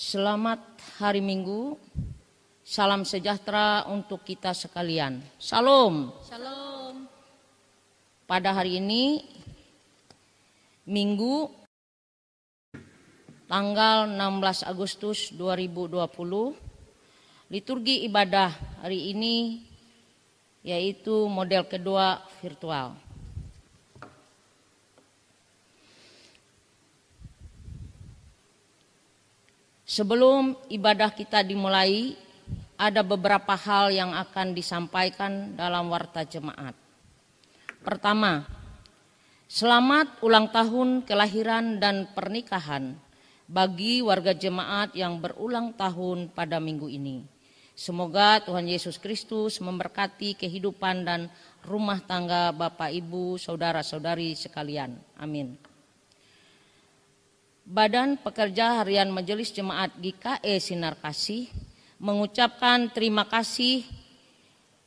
Selamat hari Minggu, salam sejahtera untuk kita sekalian. Salam. Shalom. Pada hari ini, Minggu, tanggal 16 Agustus 2020, liturgi ibadah hari ini yaitu model kedua virtual. Sebelum ibadah kita dimulai, ada beberapa hal yang akan disampaikan dalam warta jemaat. Pertama, selamat ulang tahun kelahiran dan pernikahan bagi warga jemaat yang berulang tahun pada minggu ini. Semoga Tuhan Yesus Kristus memberkati kehidupan dan rumah tangga Bapak, Ibu, Saudara-saudari sekalian. Amin. Badan Pekerja Harian Majelis Jemaat GKE Sinar Kasih mengucapkan terima kasih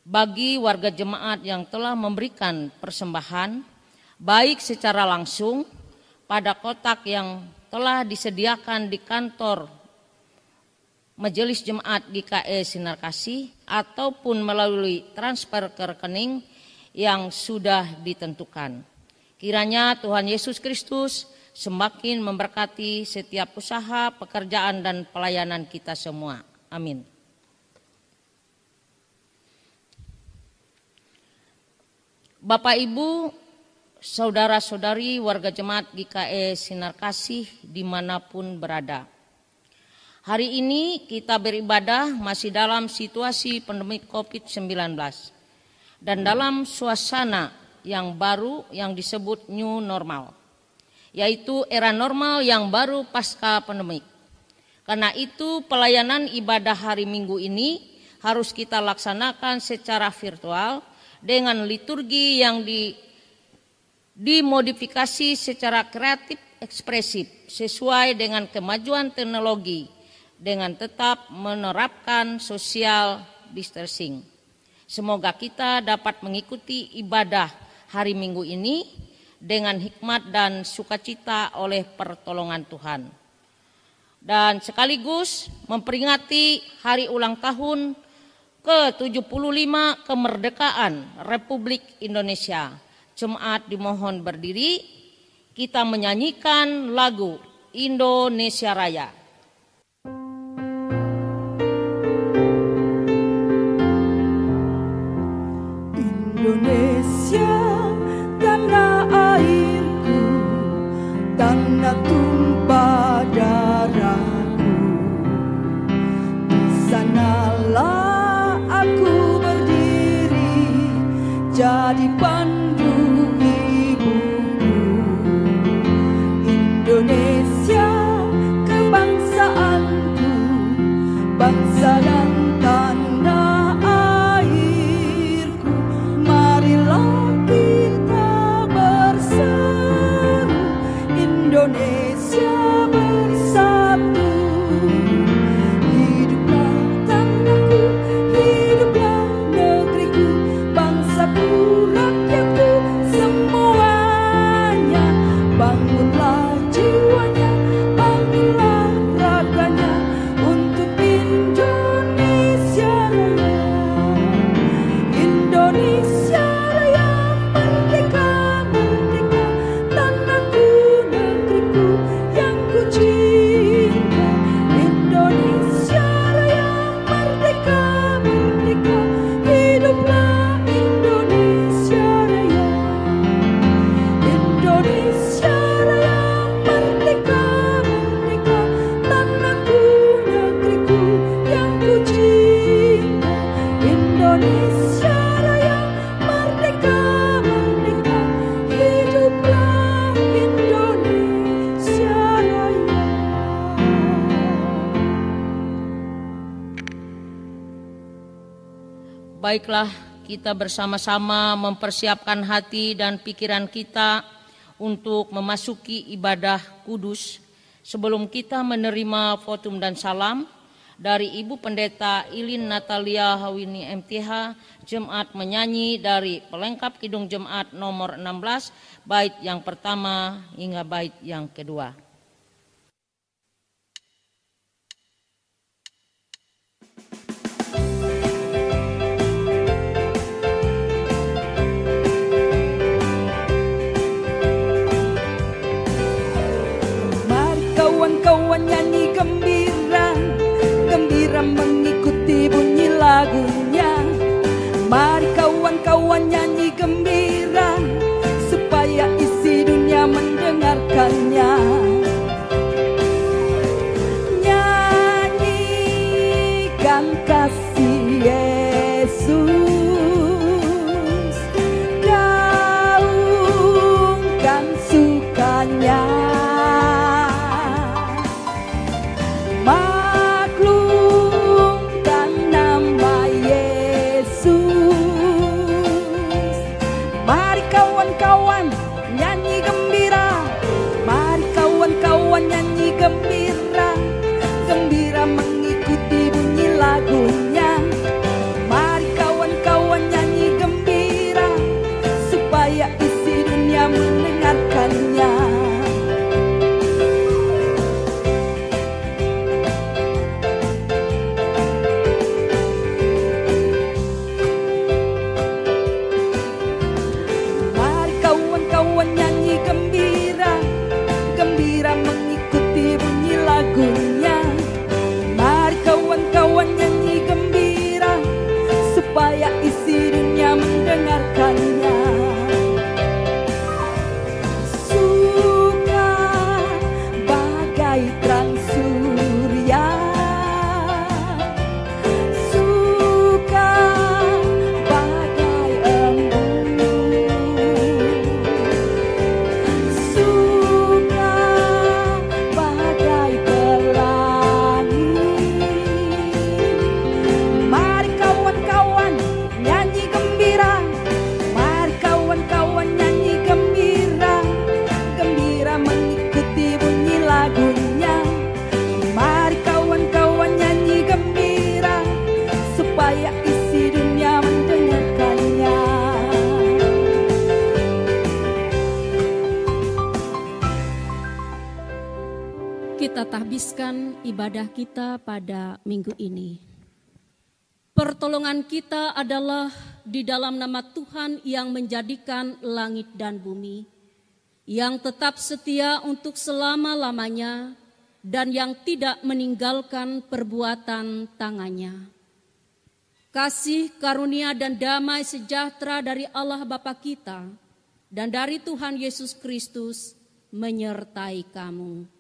bagi warga jemaat yang telah memberikan persembahan baik secara langsung pada kotak yang telah disediakan di kantor Majelis Jemaat GKE Sinar Kasih ataupun melalui transfer ke rekening yang sudah ditentukan. Kiranya Tuhan Yesus Kristus semakin memberkati setiap usaha, pekerjaan, dan pelayanan kita semua. Amin. Bapak, Ibu, Saudara-saudari warga jemaat GKE Sinar Kasih dimanapun berada. Hari ini kita beribadah masih dalam situasi pandemi COVID-19 dan dalam suasana yang baru yang disebut new normal, yaitu era normal yang baru pasca pandemik. Karena itu pelayanan ibadah hari Minggu ini harus kita laksanakan secara virtual dengan liturgi yang dimodifikasi secara kreatif ekspresif sesuai dengan kemajuan teknologi dengan tetap menerapkan social distancing. Semoga kita dapat mengikuti ibadah hari Minggu ini dengan hikmat dan sukacita oleh pertolongan Tuhan. Dan sekaligus memperingati hari ulang tahun ke-75 kemerdekaan Republik Indonesia. Jemaat dimohon berdiri, kita menyanyikan lagu Indonesia Raya. Indonesia, tanah airku, tanah tumpah darahku. Di sanalah aku berdiri, jadi pandu ibuku. Indonesia, kebangsaanku, bangsa dan tanah airku. Marilah kita berseru, Indonesia bersatu. Hiduplah tanahku, hiduplah negeriku, bangsaku, rakyatku semuanya. Bangunlah jiwanya, bangunlah raganya untuk Indonesia Raya. Indonesia Raya, merdeka, merdeka, tanahku, negeriku yang ku cinta. Indonesia Raya, merdeka, merdeka, hiduplah Indonesia Raya. Indonesia Raya, merdeka, merdeka, tanahku, negeriku yang ku cinta. Indonesia Raya, merdeka, merdeka, hiduplah Indonesia Raya. Baiklah, kita bersama-sama mempersiapkan hati dan pikiran kita untuk memasuki ibadah kudus. Sebelum kita menerima votum dan salam dari Ibu Pendeta Ilin Natalia Hawini MTH, Jemaat menyanyi dari pelengkap Kidung Jemaat nomor 16, bait yang pertama hingga bait yang kedua. menghabiskan ibadah kita pada minggu ini. Pertolongan kita adalah di dalam nama Tuhan yang menjadikan langit dan bumi, yang tetap setia untuk selama-lamanya dan yang tidak meninggalkan perbuatan tangannya. Kasih, karunia dan damai sejahtera dari Allah Bapa kita dan dari Tuhan Yesus Kristus menyertai kamu.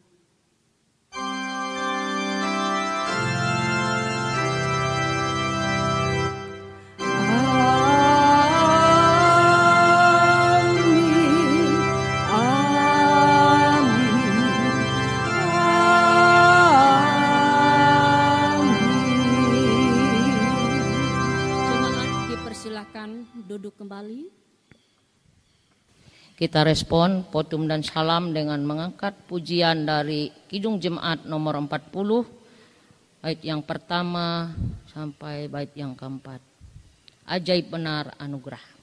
Duduk kembali. Kita respon potum dan salam dengan mengangkat pujian dari Kidung Jemaat nomor 40, bait yang pertama sampai bait yang keempat. Ajaib benar anugerah.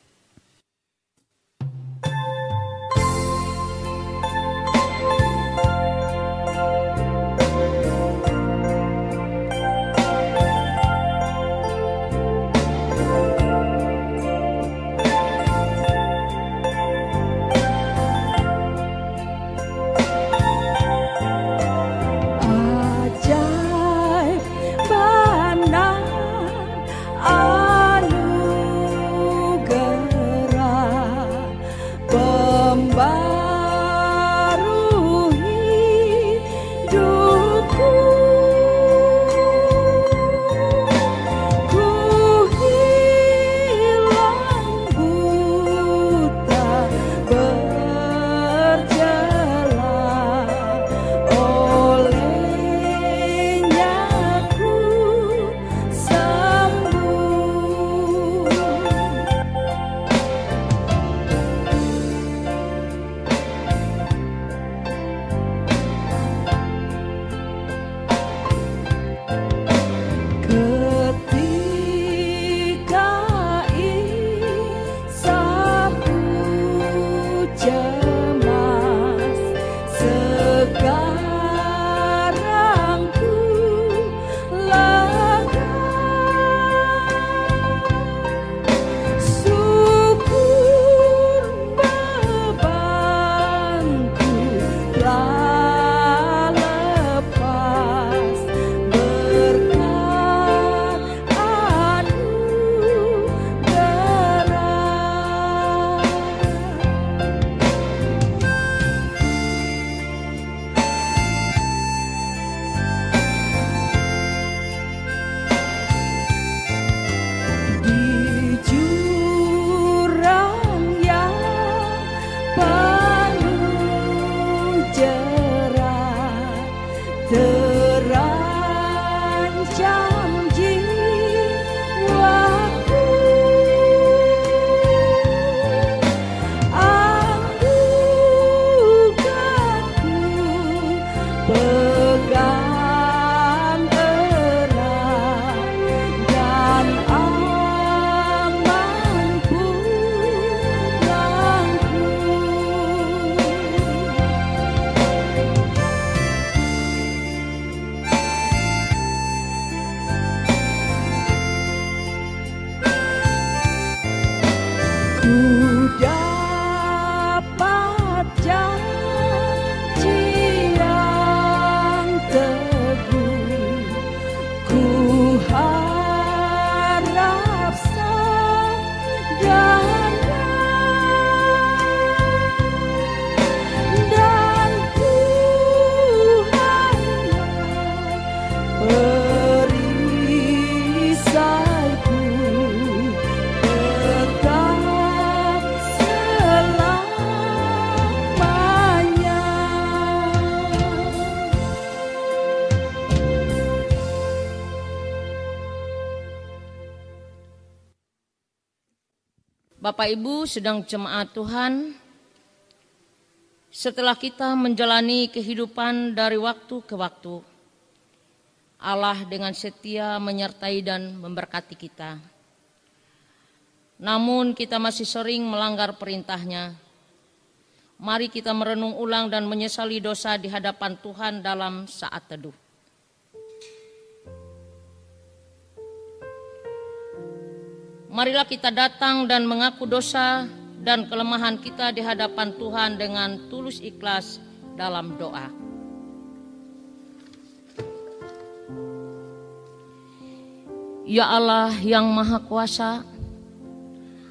Bapak Ibu sedang jemaat Tuhan, setelah kita menjalani kehidupan dari waktu ke waktu, Allah dengan setia menyertai dan memberkati kita. Namun kita masih sering melanggar perintahnya Mari kita merenung ulang dan menyesali dosa di hadapan Tuhan dalam saat teduh. Marilah kita datang dan mengaku dosa dan kelemahan kita di hadapan Tuhan dengan tulus ikhlas dalam doa. Ya Allah yang Maha Kuasa,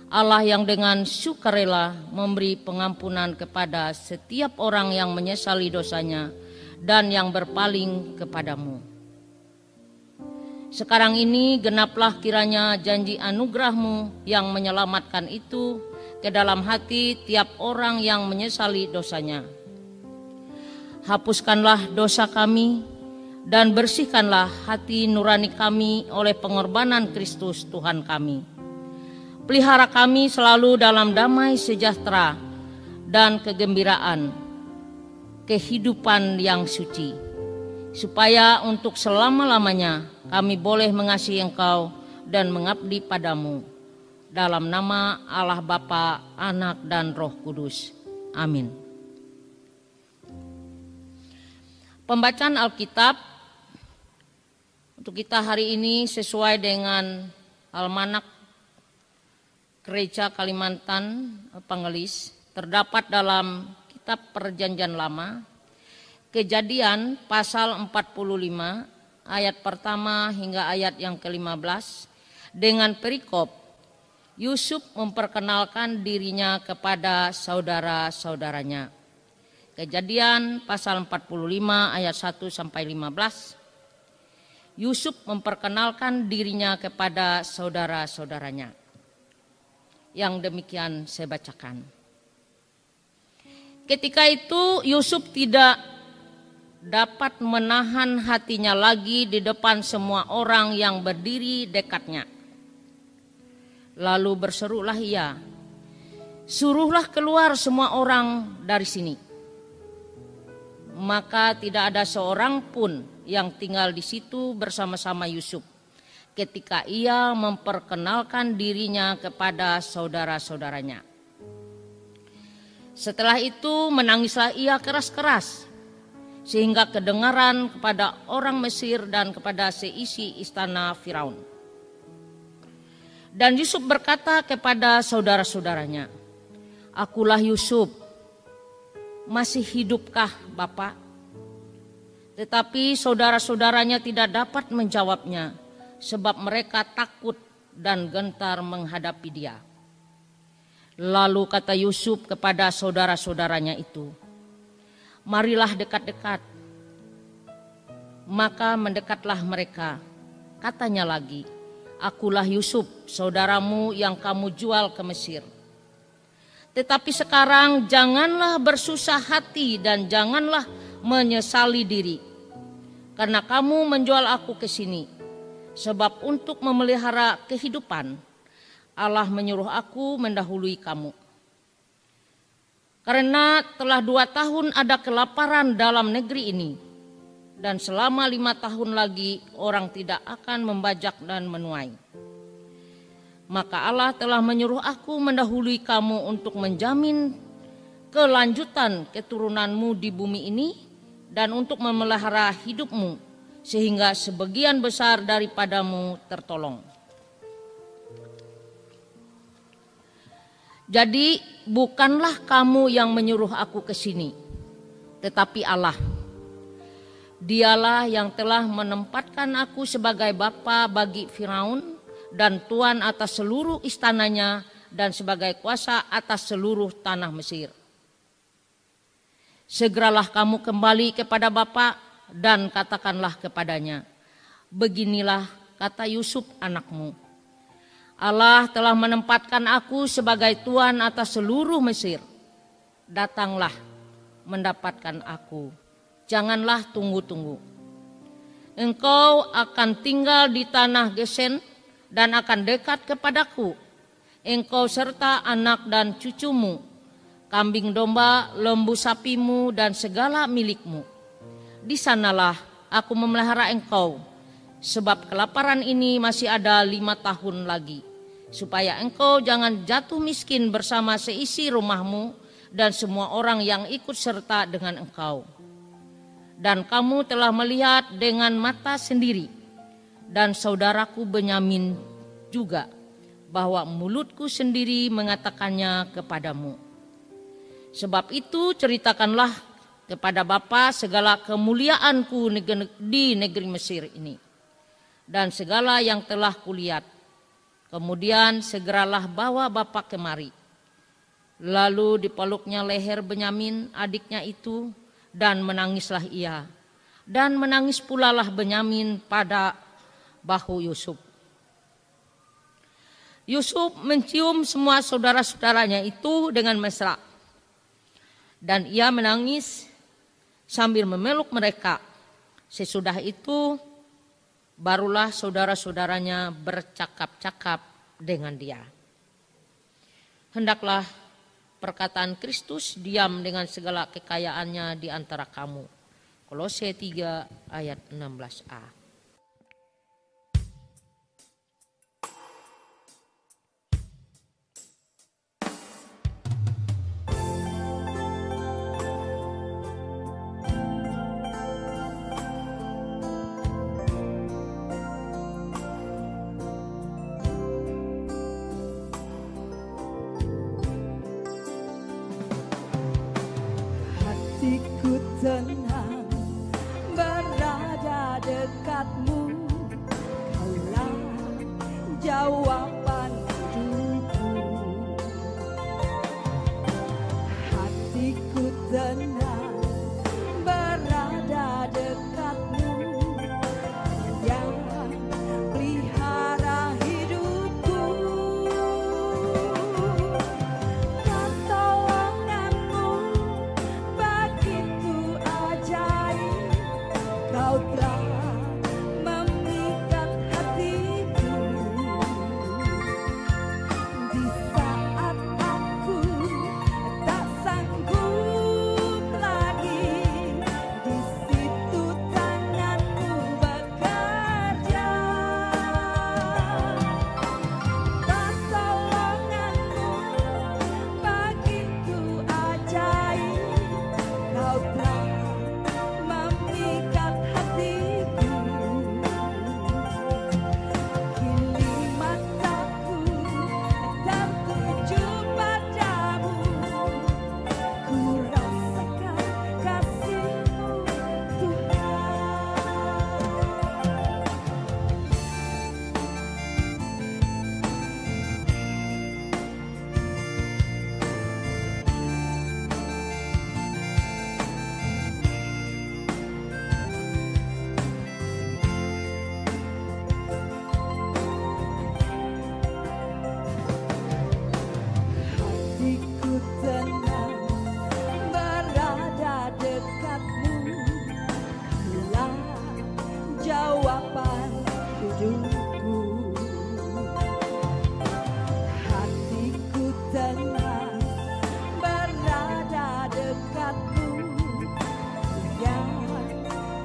Allah yang dengan sukarela memberi pengampunan kepada setiap orang yang menyesali dosanya dan yang berpaling kepadamu. Sekarang ini genaplah kiranya janji anugerah-Mu yang menyelamatkan itu ke dalam hati tiap orang yang menyesali dosanya. Hapuskanlah dosa kami dan bersihkanlah hati nurani kami oleh pengorbanan Kristus Tuhan kami. Pelihara kami selalu dalam damai sejahtera dan kegembiraan, kehidupan yang suci, supaya untuk selama-lamanya kami boleh mengasihi Engkau dan mengabdi padamu. Dalam nama Allah Bapa, Anak, dan Roh Kudus. Amin. Pembacaan Alkitab untuk kita hari ini sesuai dengan Almanak Gereja Kalimantan Pangelis terdapat dalam Kitab Perjanjian Lama, Kejadian pasal 45 ayat pertama hingga ayat yang ke-15 dengan perikop Yusuf memperkenalkan dirinya kepada saudara-saudaranya. Kejadian pasal 45 ayat 1 sampai 15. Yusuf memperkenalkan dirinya kepada saudara-saudaranya. Yang demikian saya bacakan. Ketika itu Yusuf tidak dapat menahan hatinya lagi di depan semua orang yang berdiri dekatnya. Lalu berserulah ia, "Suruhlah keluar semua orang dari sini." Maka tidak ada seorang pun yang tinggal di situ bersama-sama Yusuf ketika ia memperkenalkan dirinya kepada saudara-saudaranya. Setelah itu menangislah ia keras-keras sehingga kedengaran kepada orang Mesir dan kepada seisi istana Firaun. Dan Yusuf berkata kepada saudara-saudaranya, "Akulah Yusuf, masih hidupkah Bapak?" Tetapi saudara-saudaranya tidak dapat menjawabnya, sebab mereka takut dan gentar menghadapi dia. Lalu kata Yusuf kepada saudara-saudaranya itu, "Marilah dekat-dekat." Maka mendekatlah mereka. Katanya lagi, "Akulah Yusuf, saudaramu yang kamu jual ke Mesir. Tetapi sekarang janganlah bersusah hati dan janganlah menyesali diri, karena kamu menjual aku ke sini. Sebab untuk memelihara kehidupan, Allah menyuruh aku mendahului kamu. Karena telah 2 tahun ada kelaparan dalam negeri ini, dan selama 5 tahun lagi orang tidak akan membajak dan menuai. Maka Allah telah menyuruh aku mendahului kamu untuk menjamin kelanjutan keturunanmu di bumi ini dan untuk memelihara hidupmu, sehingga sebagian besar daripadamu tertolong. Jadi bukanlah kamu yang menyuruh aku ke sini, tetapi Allah. Dialah yang telah menempatkan aku sebagai bapa bagi Firaun dan tuan atas seluruh istananya dan sebagai kuasa atas seluruh tanah Mesir. Segeralah kamu kembali kepada Bapa dan katakanlah kepadanya, beginilah kata Yusuf anakmu, Allah telah menempatkan aku sebagai tuan atas seluruh Mesir. Datanglah mendapatkan aku, janganlah tunggu-tunggu. Engkau akan tinggal di tanah Gesen dan akan dekat kepadaku, engkau serta anak dan cucumu, kambing domba, lembu sapimu dan segala milikmu. Di sanalah aku memelihara engkau, sebab kelaparan ini masih ada 5 tahun lagi, supaya engkau jangan jatuh miskin bersama seisi rumahmu dan semua orang yang ikut serta dengan engkau. Dan kamu telah melihat dengan mata sendiri, dan saudaraku Benyamin juga, bahwa mulutku sendiri mengatakannya kepadamu. Sebab itu ceritakanlah kepada Bapa segala kemuliaanku di negeri Mesir ini, dan segala yang telah kulihat. Kemudian segeralah bawa Bapa kemari. Lalu dipeluknya leher Benyamin adiknya itu, dan menangislah ia. Dan menangis pula lah Benyamin pada bahu Yusuf. Yusuf mencium semua saudara-saudaranya itu dengan mesra. Dan ia menangis sambil memeluk mereka. Sesudah itu barulah saudara-saudaranya bercakap-cakap dengan dia. Hendaklah perkataan Kristus diam dengan segala kekayaannya di antara kamu. Kolose 3 ayat 16a. Hatiku tenang berada dekatmu, Kaulah jawaban hidupku. Hatiku tenang berada dekatmu, yang pelihara hidupku. Pertolonganmu begitu ajaib, Kau telah memikat hatiku. Di saat aku tak sanggup lagi, di situ tanganmu bekerja. Pertolonganmu begitu ajaib, Kau telah memikat hatiku. Kini mataku tertuju padamu, ku rasakan kasih-Mu, Tuhan. Hatiku tenang berada dekatmu, Kaulah jawaban hidupku. Hatiku tenang berada dekatmu, yang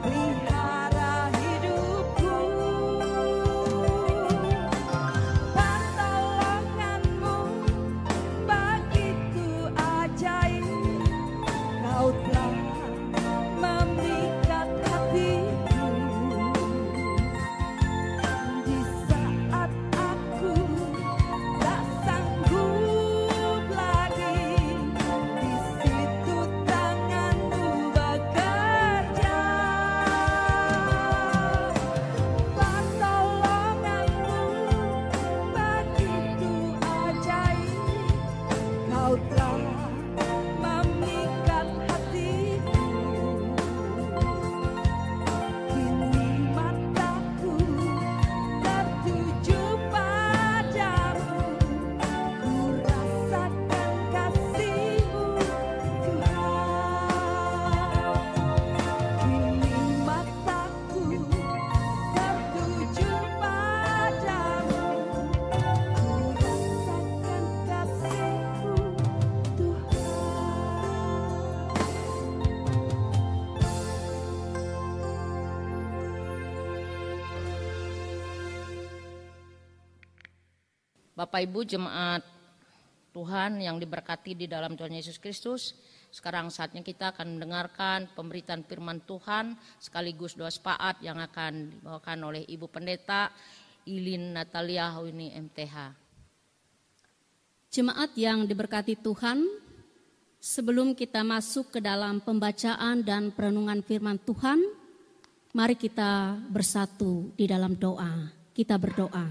pelihara hidupku. Pertolonganmu begitu ajaib, Kau telah memikat hatiku. Di saat aku tak sanggup lagi, di situ tanganmu bekerja. Pertolonganmu begitu ajaib, Kau telah memikat hatiku. Kini mataku tertuju padamu, ku rasakan kasih-Mu, Tuhan. Kini mataku tertuju padamu, ku rasakan kasih-Mu, Bapak Ibu jemaat Tuhan yang diberkati di dalam Tuhan Yesus Kristus. Sekarang saatnya kita akan mendengarkan pemberitaan firman Tuhan sekaligus doa syafaat yang akan dibawakan oleh Ibu Pendeta Ilin Natalia Hawini MTH. Jemaat yang diberkati Tuhan, sebelum kita masuk ke dalam pembacaan dan perenungan firman Tuhan, mari kita bersatu di dalam doa. Kita berdoa.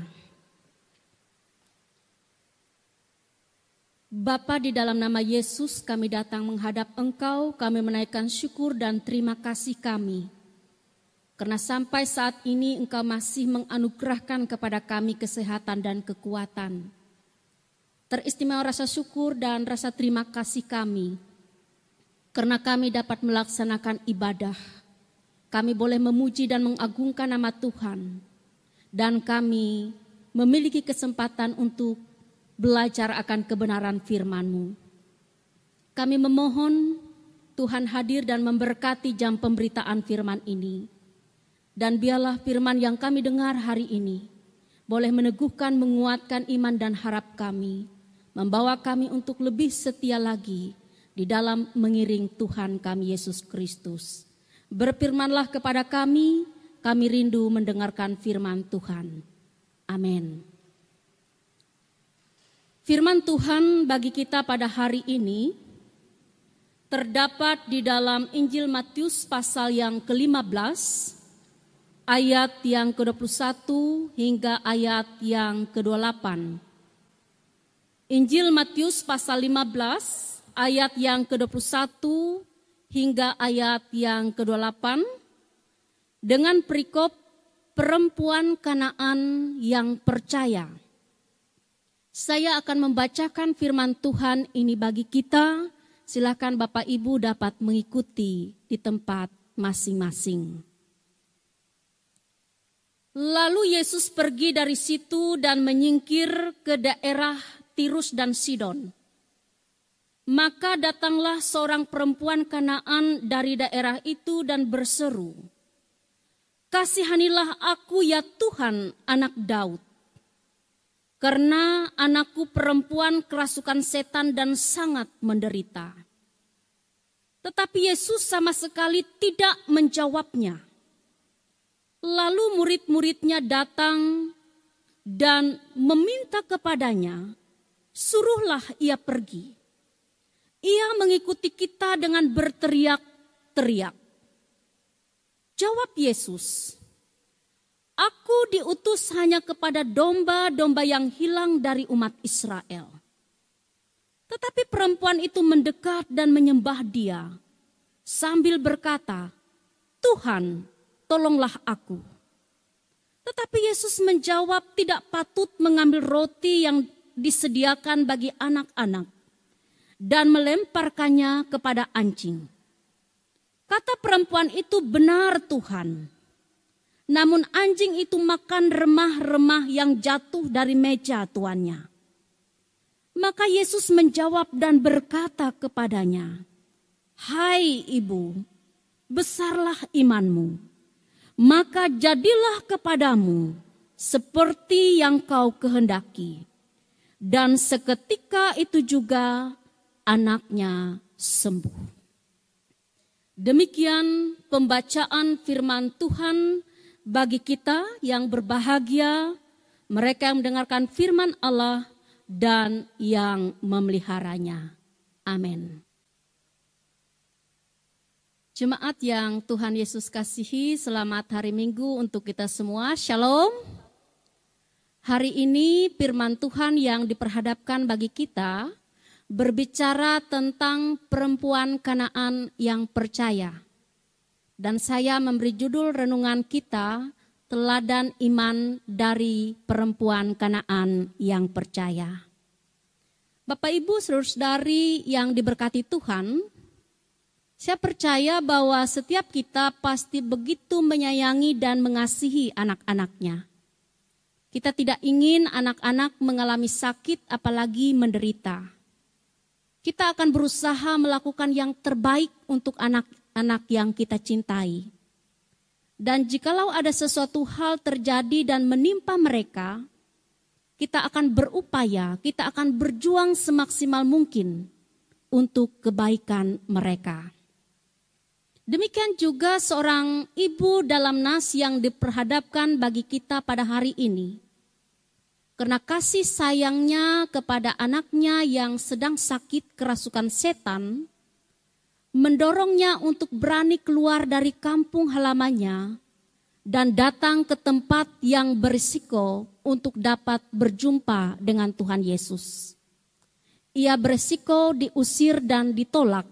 Bapa, di dalam nama Yesus kami datang menghadap Engkau, kami menaikkan syukur dan terima kasih kami. Karena sampai saat ini Engkau masih menganugerahkan kepada kami kesehatan dan kekuatan. Teristimewa rasa syukur dan rasa terima kasih kami. Karena kami dapat melaksanakan ibadah. Kami boleh memuji dan mengagungkan nama Tuhan. Dan kami memiliki kesempatan untuk belajar akan kebenaran firman-Mu. Kami memohon Tuhan hadir dan memberkati jam pemberitaan firman ini. Dan biarlah firman yang kami dengar hari ini boleh meneguhkan, menguatkan iman dan harap kami, membawa kami untuk lebih setia lagi di dalam mengiring Tuhan kami Yesus Kristus. Berfirmanlah kepada kami rindu mendengarkan firman Tuhan. Amin. Firman Tuhan bagi kita pada hari ini terdapat di dalam Injil Matius pasal yang ke-15, ayat yang ke-21 hingga ayat yang ke-28. Injil Matius pasal 15, ayat yang ke-21 hingga ayat yang ke-28, dengan perikop perempuan Kanaan yang percaya. Saya akan membacakan firman Tuhan ini bagi kita. Silakan Bapak Ibu dapat mengikuti di tempat masing-masing. Lalu Yesus pergi dari situ dan menyingkir ke daerah Tirus dan Sidon. Maka datanglah seorang perempuan Kanaan dari daerah itu dan berseru, "Kasihanilah aku ya Tuhan, anak Daud. Karena anakku perempuan kerasukan setan dan sangat menderita." Tetapi Yesus sama sekali tidak menjawabnya. Lalu murid-muridnya datang dan meminta kepadanya, "Suruhlah ia pergi." Ia mengikuti kita dengan berteriak-teriak. Jawab Yesus, "Aku diutus hanya kepada domba-domba yang hilang dari umat Israel." Tetapi perempuan itu mendekat dan menyembah Dia sambil berkata, "Tuhan, tolonglah aku." Tetapi Yesus menjawab, tidak patut mengambil roti yang disediakan bagi anak-anak dan melemparkannya kepada anjing. Kata perempuan itu, "Benar Tuhan." Namun anjing itu makan remah-remah yang jatuh dari meja tuannya. Maka Yesus menjawab dan berkata kepadanya, "Hai ibu, besarlah imanmu. Maka jadilah kepadamu seperti yang kau kehendaki." Dan seketika itu juga anaknya sembuh. Demikian pembacaan firman Tuhan bagi kita yang berbahagia, mereka yang mendengarkan firman Allah dan yang memeliharanya. Amin. Jemaat yang Tuhan Yesus kasihi, selamat hari Minggu untuk kita semua. Shalom. Hari ini firman Tuhan yang diperhadapkan bagi kita berbicara tentang perempuan Kanaan yang percaya. Dan saya memberi judul renungan kita, Teladan Iman dari Perempuan Kanaan yang Percaya. Bapak Ibu saudara-saudari yang diberkati Tuhan, saya percaya bahwa setiap kita pasti begitu menyayangi dan mengasihi anak-anaknya. Kita tidak ingin anak-anak mengalami sakit apalagi menderita. Kita akan berusaha melakukan yang terbaik untuk anak-anak yang kita cintai. Dan jikalau ada sesuatu hal terjadi dan menimpa mereka, kita akan berupaya, kita akan berjuang semaksimal mungkin untuk kebaikan mereka. Demikian juga seorang ibu dalam nas yang diperhadapkan bagi kita pada hari ini. Karena kasih sayangnya kepada anaknya yang sedang sakit kerasukan setan, mendorongnya untuk berani keluar dari kampung halamannya dan datang ke tempat yang berisiko untuk dapat berjumpa dengan Tuhan Yesus. Ia berisiko diusir dan ditolak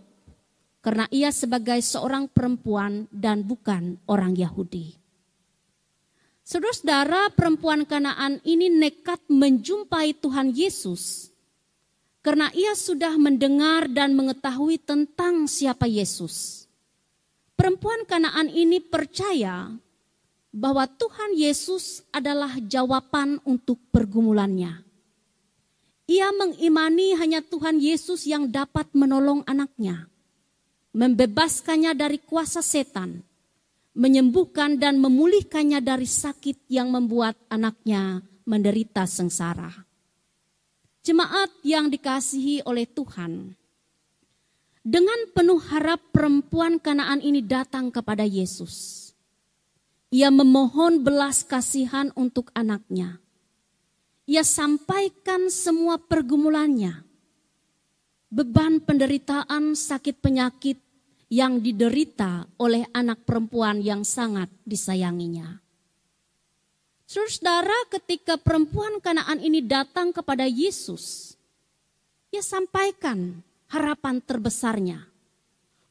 karena ia sebagai seorang perempuan dan bukan orang Yahudi. Saudara-saudara, perempuan Kanaan ini nekat menjumpai Tuhan Yesus karena ia sudah mendengar dan mengetahui tentang siapa Yesus. Perempuan Kanaan ini percaya bahwa Tuhan Yesus adalah jawaban untuk pergumulannya. Ia mengimani hanya Tuhan Yesus yang dapat menolong anaknya, membebaskannya dari kuasa setan, menyembuhkan dan memulihkannya dari sakit yang membuat anaknya menderita sengsara. Jemaat yang dikasihi oleh Tuhan, dengan penuh harap perempuan Kanaan ini datang kepada Yesus. Ia memohon belas kasihan untuk anaknya. Ia sampaikan semua pergumulannya, beban penderitaan sakit penyakit yang diderita oleh anak perempuan yang sangat disayanginya. Saudara, ketika perempuan Kanaan ini datang kepada Yesus, ia sampaikan harapan terbesarnya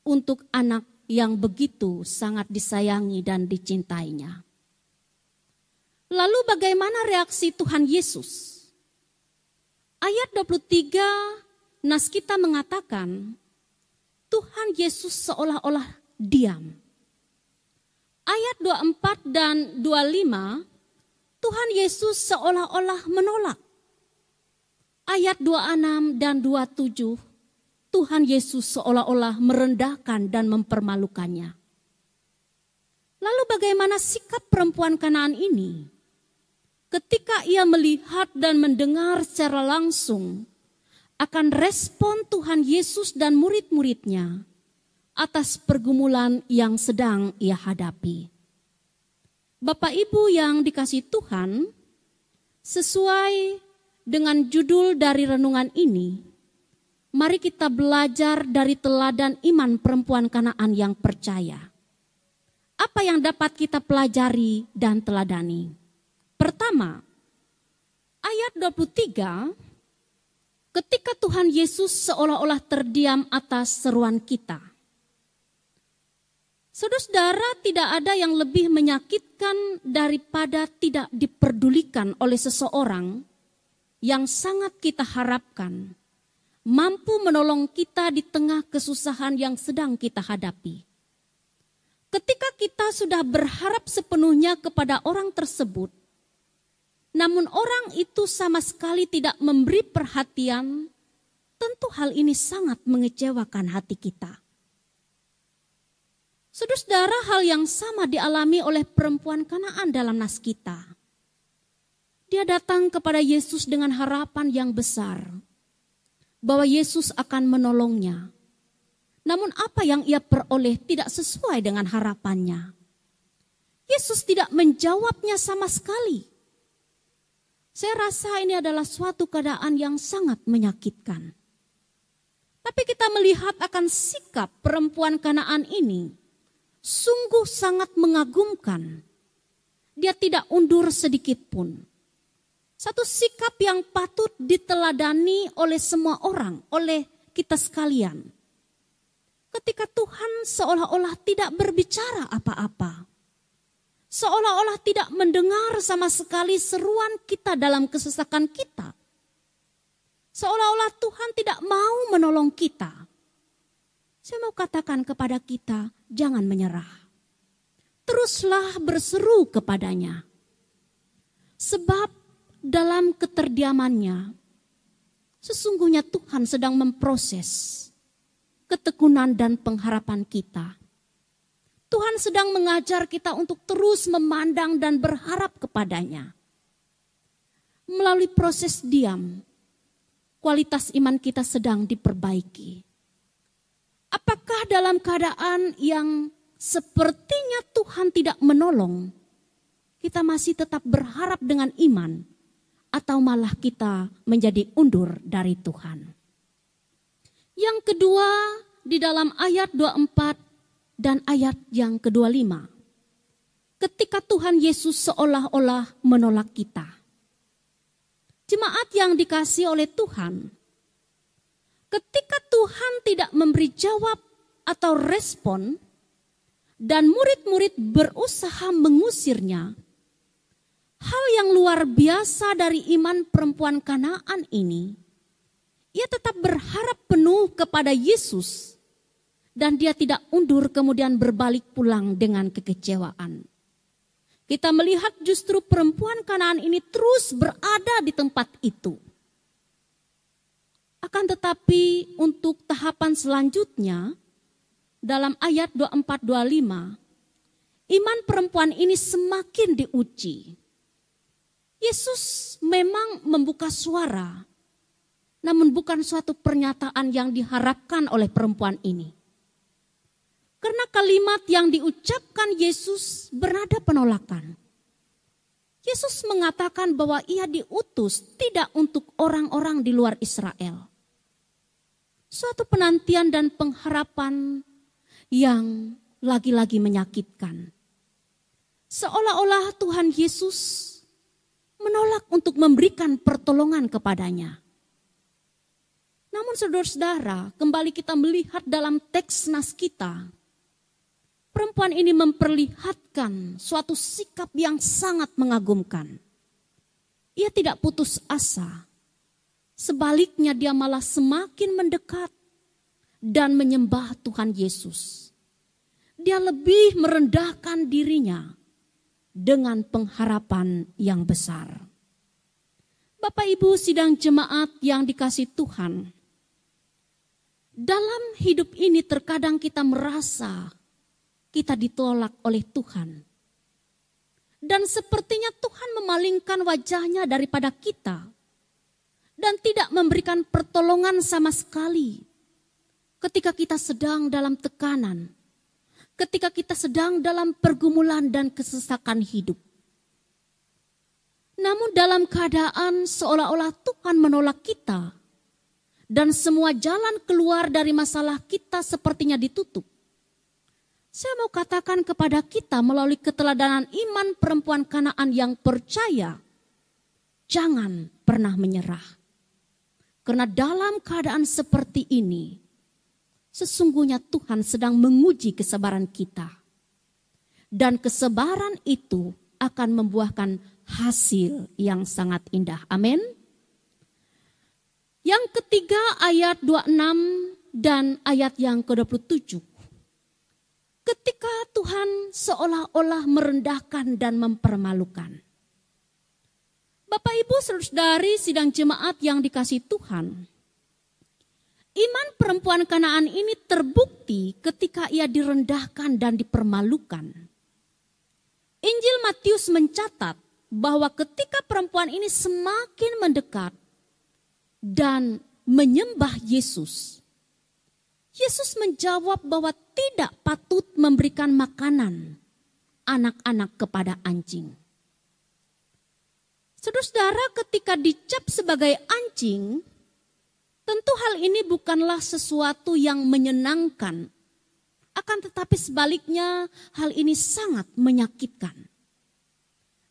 untuk anak yang begitu sangat disayangi dan dicintainya. Lalu bagaimana reaksi Tuhan Yesus? Ayat 23 nas kita mengatakan Tuhan Yesus seolah-olah diam. Ayat 24 dan 25 Tuhan Yesus seolah-olah menolak. Ayat 26 dan 27 Tuhan Yesus seolah-olah merendahkan dan mempermalukannya. Lalu bagaimana sikap perempuan Kanaan ini? Ketika ia melihat dan mendengar secara langsung akan respon Tuhan Yesus dan murid-muridnya atas pergumulan yang sedang ia hadapi. Bapak Ibu yang dikasihi Tuhan, sesuai dengan judul dari renungan ini, mari kita belajar dari teladan iman perempuan Kanaan yang percaya. Apa yang dapat kita pelajari dan teladani? Pertama, ayat 23, ketika Tuhan Yesus seolah-olah terdiam atas seruan kita. Saudara-saudara, tidak ada yang lebih menyakitkan daripada tidak diperdulikan oleh seseorang yang sangat kita harapkan mampu menolong kita di tengah kesusahan yang sedang kita hadapi. Ketika kita sudah berharap sepenuhnya kepada orang tersebut, namun orang itu sama sekali tidak memberi perhatian, tentu hal ini sangat mengecewakan hati kita. Saudara-saudara, hal yang sama dialami oleh perempuan Kanaan dalam nas kita. Dia datang kepada Yesus dengan harapan yang besar bahwa Yesus akan menolongnya. Namun apa yang ia peroleh tidak sesuai dengan harapannya. Yesus tidak menjawabnya sama sekali. Saya rasa ini adalah suatu keadaan yang sangat menyakitkan. Tapi kita melihat akan sikap perempuan Kanaan ini sungguh sangat mengagumkan. Dia tidak undur sedikit pun. Satu sikap yang patut diteladani oleh semua orang, oleh kita sekalian. Ketika Tuhan seolah-olah tidak berbicara apa-apa. Seolah-olah tidak mendengar sama sekali seruan kita dalam kesesakan kita. Seolah-olah Tuhan tidak mau menolong kita. Saya mau katakan kepada kita, jangan menyerah. Teruslah berseru kepadanya. Sebab dalam keterdiamannya, sesungguhnya Tuhan sedang memproses ketekunan dan pengharapan kita. Tuhan sedang mengajar kita untuk terus memandang dan berharap kepadanya. melalui proses diam, kualitas iman kita sedang diperbaiki. Apakah dalam keadaan yang sepertinya Tuhan tidak menolong, kita masih tetap berharap dengan iman, atau malah kita menjadi undur dari Tuhan? Yang kedua, di dalam ayat 24 dan ayat yang ke-25. Ketika Tuhan Yesus seolah-olah menolak kita. Jemaat yang dikasihi oleh Tuhan, ketika Tuhan tidak memberi jawab atau respon, dan murid-murid berusaha mengusirnya, hal yang luar biasa dari iman perempuan Kanaan ini, ia tetap berharap penuh kepada Yesus, dan dia tidak undur kemudian berbalik pulang dengan kekecewaan. Kita melihat justru perempuan Kanaan ini terus berada di tempat itu. Akan tetapi untuk tahapan selanjutnya, dalam ayat 24-25, iman perempuan ini semakin diuji. Yesus memang membuka suara, namun bukan suatu pernyataan yang diharapkan oleh perempuan ini. Karena kalimat yang diucapkan Yesus bernada penolakan. Yesus mengatakan bahwa ia diutus tidak untuk orang-orang di luar Israel. Suatu penantian dan pengharapan yang lagi-lagi menyakitkan. Seolah-olah Tuhan Yesus menolak untuk memberikan pertolongan kepadanya. Namun saudara-saudara, kembali kita melihat dalam teks nas kita, perempuan ini memperlihatkan suatu sikap yang sangat mengagumkan. Ia tidak putus asa. Sebaliknya dia malah semakin mendekat dan menyembah Tuhan Yesus. Dia lebih merendahkan dirinya dengan pengharapan yang besar. Bapak Ibu sidang jemaat yang dikasihi Tuhan, dalam hidup ini terkadang kita merasa kita ditolak oleh Tuhan. Dan sepertinya Tuhan memalingkan wajahnya daripada kita. Dan tidak memberikan pertolongan sama sekali. Ketika kita sedang dalam tekanan. Ketika kita sedang dalam pergumulan dan kesesakan hidup. Namun dalam keadaan seolah-olah Tuhan menolak kita. Dan semua jalan keluar dari masalah kita sepertinya ditutup. Saya mau katakan kepada kita melalui keteladanan iman perempuan Kanaan yang percaya, jangan pernah menyerah. Karena dalam keadaan seperti ini, sesungguhnya Tuhan sedang menguji kesabaran kita. Dan kesabaran itu akan membuahkan hasil yang sangat indah. Amin. Yang ketiga ayat 26 dan ayat yang ke-27. Ketika Tuhan seolah-olah merendahkan dan mempermalukan. Bapak Ibu saudari sidang jemaat yang dikasihi Tuhan. Iman perempuan Kanaan ini terbukti ketika ia direndahkan dan dipermalukan. Injil Matius mencatat bahwa ketika perempuan ini semakin mendekat dan menyembah Yesus, Yesus menjawab bahwa tidak patut memberikan makanan anak-anak kepada anjing. Saudara-saudara, ketika dicap sebagai anjing, tentu hal ini bukanlah sesuatu yang menyenangkan. Akan tetapi sebaliknya hal ini sangat menyakitkan.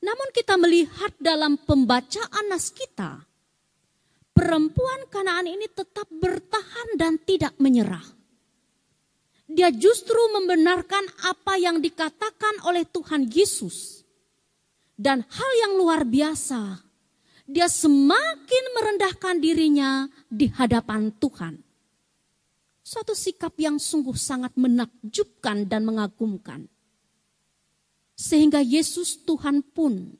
Namun kita melihat dalam pembacaan nas kita, perempuan Kanaan ini tetap bertahan dan tidak menyerah. Dia justru membenarkan apa yang dikatakan oleh Tuhan Yesus. Dan hal yang luar biasa, dia semakin merendahkan dirinya di hadapan Tuhan. Suatu sikap yang sungguh sangat menakjubkan dan mengagumkan. Sehingga Yesus Tuhan pun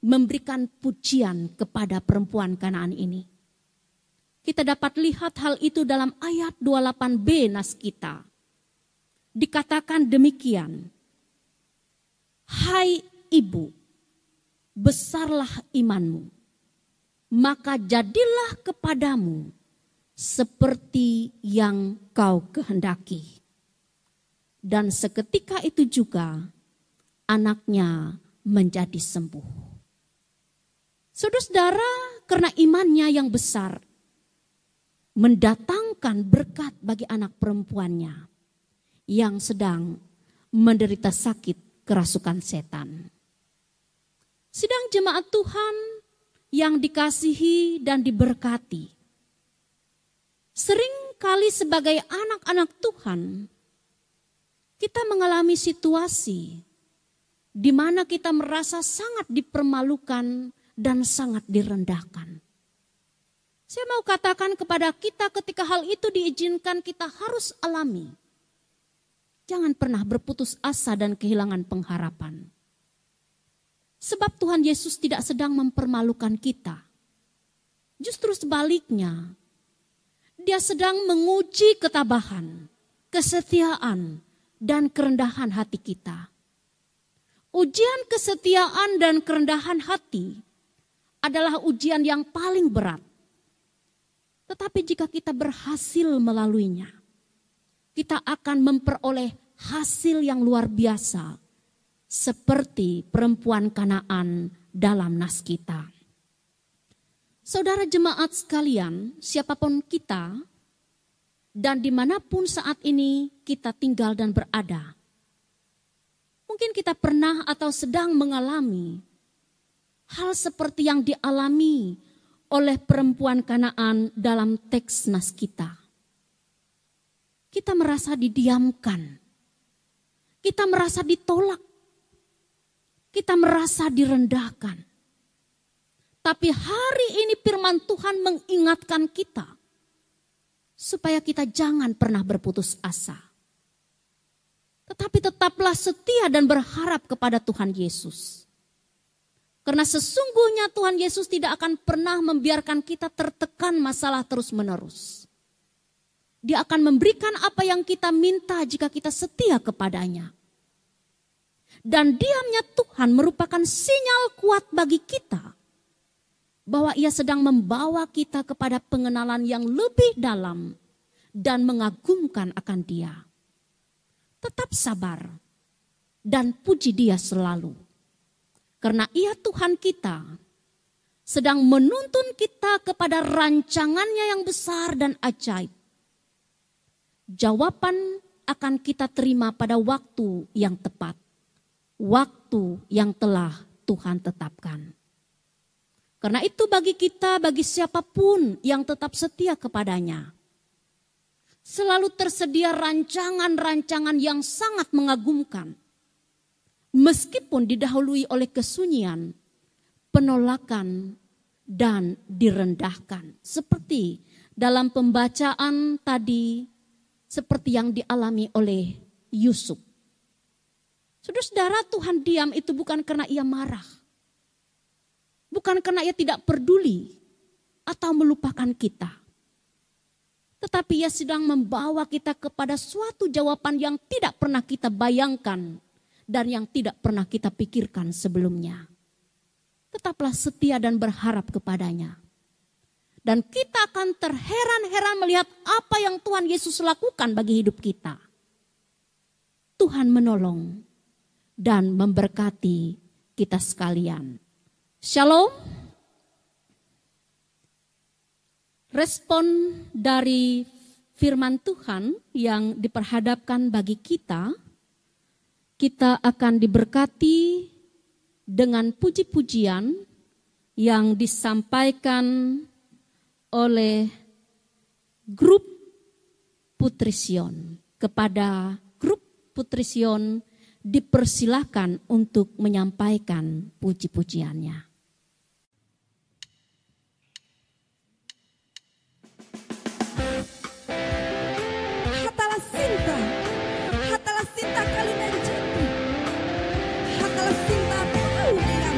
memberikan pujian kepada perempuan Kanaan ini. Kita dapat lihat hal itu dalam ayat 28b nas kita. Dikatakan demikian, hai ibu, besarlah imanmu. maka jadilah kepadamu seperti yang kau kehendaki. Dan seketika itu juga anaknya menjadi sembuh. Saudara-saudara, karena imannya yang besar mendatangkan berkat bagi anak perempuannya yang sedang menderita sakit kerasukan setan. Sidang jemaat Tuhan yang dikasihi dan diberkati, sering kali sebagai anak-anak Tuhan, kita mengalami situasi di mana kita merasa sangat dipermalukan dan sangat direndahkan. Saya mau katakan kepada kita ketika hal itu diizinkan kita harus alami. Jangan pernah berputus asa dan kehilangan pengharapan. Sebab Tuhan Yesus tidak sedang mempermalukan kita. Justru sebaliknya, Dia sedang menguji ketabahan, kesetiaan, dan kerendahan hati kita. Ujian kesetiaan dan kerendahan hati adalah ujian yang paling berat. Tetapi jika kita berhasil melaluinya, kita akan memperoleh hasil yang luar biasa, seperti perempuan Kanaan dalam nas kita. Saudara jemaat sekalian, siapapun kita dan dimanapun saat ini kita tinggal dan berada, mungkin kita pernah atau sedang mengalami hal seperti yang dialami oleh perempuan Kanaan dalam teks nas kita. Kita merasa didiamkan, kita merasa ditolak, kita merasa direndahkan. Tapi hari ini firman Tuhan mengingatkan kita supaya kita jangan pernah berputus asa. Tetapi tetaplah setia dan berharap kepada Tuhan Yesus. Karena sesungguhnya Tuhan Yesus tidak akan pernah membiarkan kita tertekan masalah terus-menerus. Dia akan memberikan apa yang kita minta jika kita setia kepadanya. Dan diamnya Tuhan merupakan sinyal kuat bagi kita bahwa Ia sedang membawa kita kepada pengenalan yang lebih dalam dan mengagumkan akan Dia. Tetap sabar dan puji Dia selalu. Karena Ia Tuhan kita sedang menuntun kita kepada rancangannya yang besar dan ajaib. Jawaban akan kita terima pada waktu yang tepat. Waktu yang telah Tuhan tetapkan. Karena itu bagi kita, bagi siapapun yang tetap setia kepadanya, selalu tersedia rancangan-rancangan yang sangat mengagumkan. Meskipun didahului oleh kesunyian, penolakan, dan direndahkan. Seperti dalam pembacaan tadi, seperti yang dialami oleh Yusuf. Saudara-saudara, Tuhan diam itu bukan karena Ia marah. Bukan karena Ia tidak peduli atau melupakan kita. Tetapi Ia sedang membawa kita kepada suatu jawaban yang tidak pernah kita bayangkan dan yang tidak pernah kita pikirkan sebelumnya. Tetaplah setia dan berharap kepadanya. Dan kita akan terheran-heran melihat apa yang Tuhan Yesus lakukan bagi hidup kita. Tuhan menolong dan memberkati kita sekalian. Shalom. Respon dari firman Tuhan yang diperhadapkan bagi kita, kita akan diberkati dengan puji-pujian yang disampaikan oleh grup Putri Sion. Kepada grup Putri Sion dipersilahkan untuk menyampaikan puji-pujiannya. Hatalah sinta kalian jati, hatalah sinta penuh dengan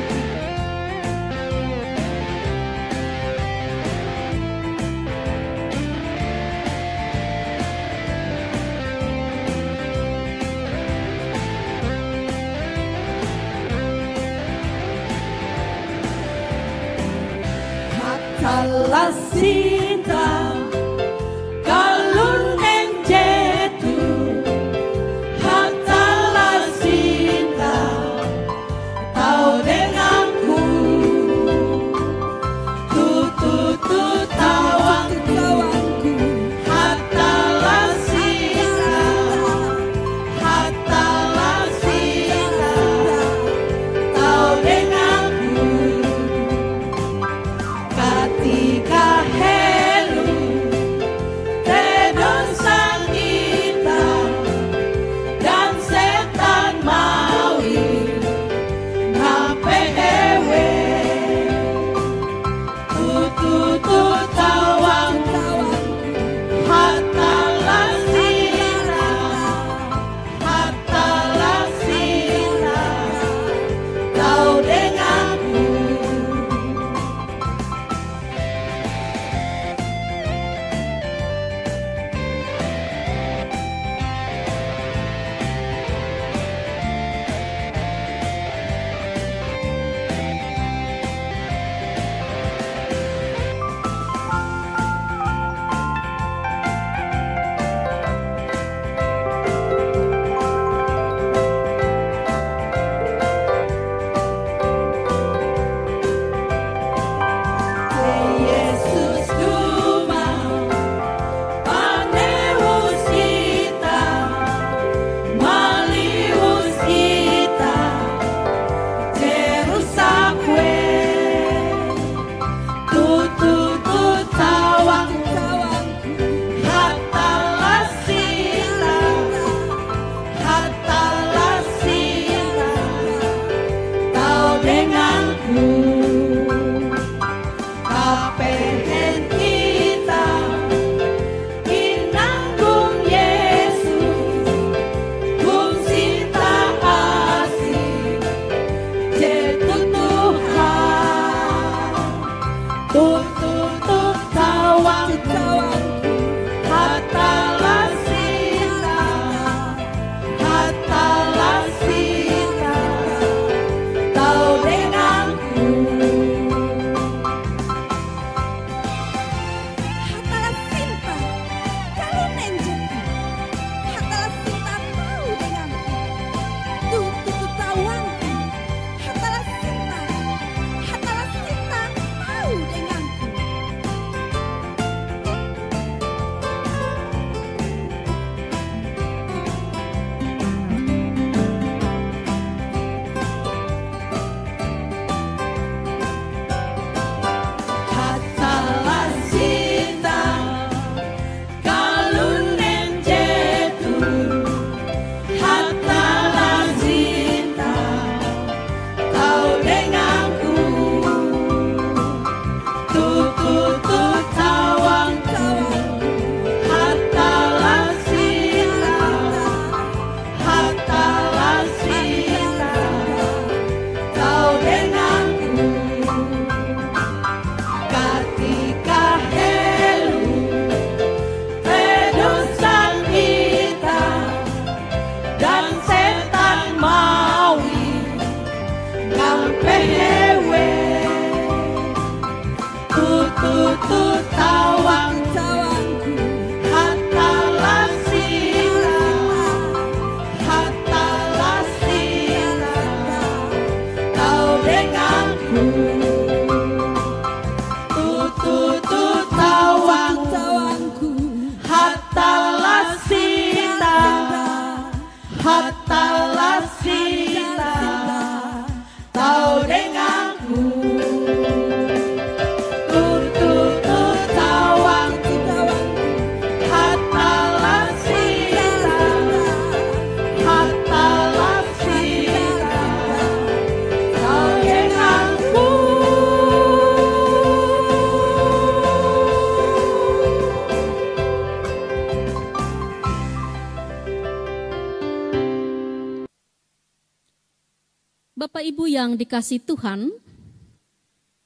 Bapak Ibu yang dikasihi Tuhan,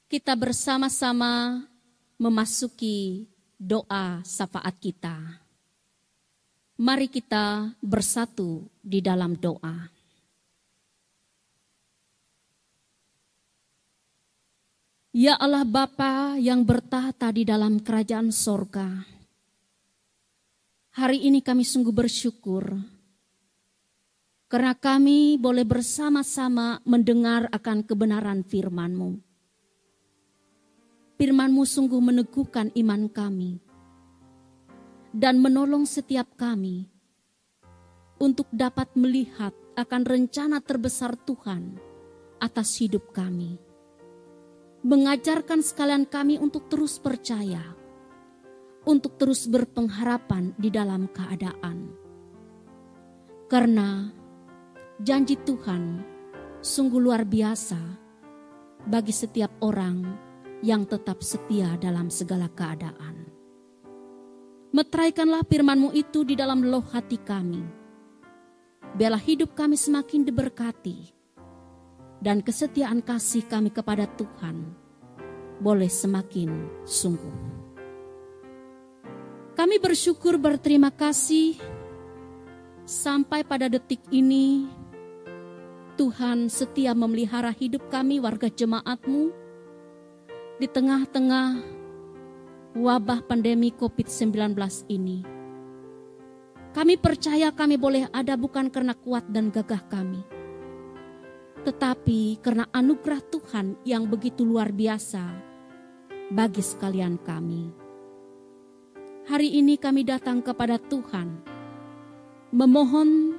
kita bersama-sama memasuki doa syafaat kita. Mari kita bersatu di dalam doa. Ya Allah Bapa yang bertahta di dalam kerajaan sorga, hari ini kami sungguh bersyukur karena kami boleh bersama-sama mendengar akan kebenaran firman-Mu. Firman-Mu sungguh meneguhkan iman kami dan menolong setiap kami untuk dapat melihat akan rencana terbesar Tuhan atas hidup kami. Mengajarkan sekalian kami untuk terus percaya, untuk terus berpengharapan di dalam keadaan. Karena janji Tuhan sungguh luar biasa bagi setiap orang yang tetap setia dalam segala keadaan. Meteraikanlah firman-Mu itu di dalam loh hati kami. Biarlah hidup kami semakin diberkati dan kesetiaan kasih kami kepada Tuhan boleh semakin sungguh. Kami bersyukur berterima kasih sampai pada detik ini Tuhan setia memelihara hidup kami warga jemaat-Mu di tengah-tengah wabah pandemi COVID-19 ini. Kami percaya kami boleh ada bukan karena kuat dan gagah kami, tetapi karena anugerah Tuhan yang begitu luar biasa bagi sekalian kami. Hari ini kami datang kepada Tuhan, memohon